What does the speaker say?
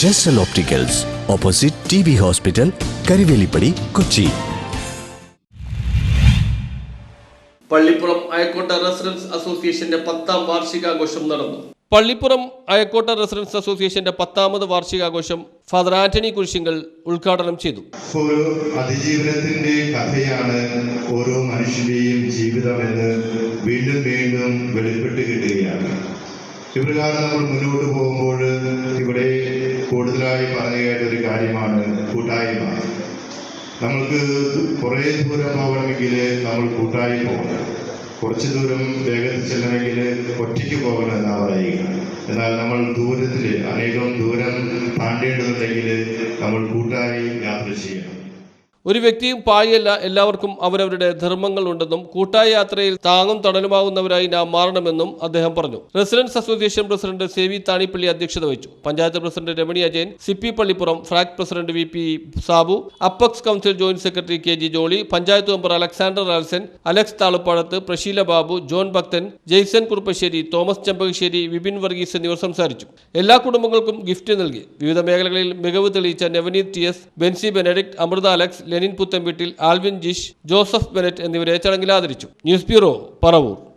Jesal opticals, opposite TB hospital, Karuvelippady, Kochi. Pallippuram Ayakkotta residence അസോസിയേഷന്റെ 10ാം വാർഷികാഘോഷം നടന്നു. പള്ളിപ്പുറം അയക്കോട്ട റെസിഡൻസ് അസോസിയേഷന്റെ 10ാമത് വാർഷികാഘോഷം ഫാദർ ആന്റണി കുരിശിങ്കൽ ഉദ്ഘാടനം ചെയ്തു. ഒരു അതിജീവനത്തിന്റെ കഥയാണ് ഓരോ മനുഷ്യന്റെയും ജീവിതമെന്ന് വീണ്ടും വീണ്ടും വെളിപ്പെട്ട് കിട്ടുകയാണ്. ഇപ്രകാരം നമ്മൾ മുന്നോട്ട് പോകുമ്പോൾ ഇവിടെ കൂടുതലായി പറഞ്ഞു കേട്ട ഒരു കാര്യമാണ് കൂട്ടായ്മ. നമ്മൾക്ക് കുറേ ദൂരം പോകണമെങ്കിൽ നമ്മൾ കൂട്ടായി പോകണം. കുറച്ച് ദൂരം വേഗത്തിൽ ചെല്ലണമെങ്കിൽ ഒറ്റയ്ക്ക് പോകണം എന്നാണ് പറയുക. എന്നാൽ നമ്മൾ ദൂരത്തിൽ അനേകം ദൂരം താണ്ടേണ്ടതുണ്ടെങ്കിൽ നമ്മൾ കൂട്ടായി യാത്ര ചെയ്യണം. ഒരു വ്യക്തിയും പായല്ല, എല്ലാവർക്കും അവരവരുടെ ധർമ്മങ്ങൾ ഉണ്ടെന്നും കൂട്ടായ യാത്രയിൽ താങ്ങും തണലുമാകുന്നവരായി നാം മാറണമെന്നും അദ്ദേഹം പറഞ്ഞു. Residence association president Sevi Thanippally അധ്യക്ഷത വഹിച്ചു. Panchayat president Ramani Ajayan, CP Pallippuram, FRAC president VP Sabu, apex council joint secretary KG Jolly, panchayat member Alexander Alson, Alex Thaluppadath, Prasheela Babu, John Bhakthan, Jaison Kuruppassery, Thomas Chempakassery, Vipin Varghese എന്നിവർ സംസാരിച്ചു. എല്ലാ കുടുംബങ്ങൾക്കും ഗിഫ്റ്റ് നൽകി. വിവിധ മേഖലകളിൽ മികവ് തെളിയിച്ച Navaneeth TS, Benzy Benedict, Amritha Alex, Lenin Puthenveettil, Alvin Jish, Joseph Bennett എന്നിവരെ ചടങ്ങിൽ ആദരിച്ചു. News bureau, Paravur.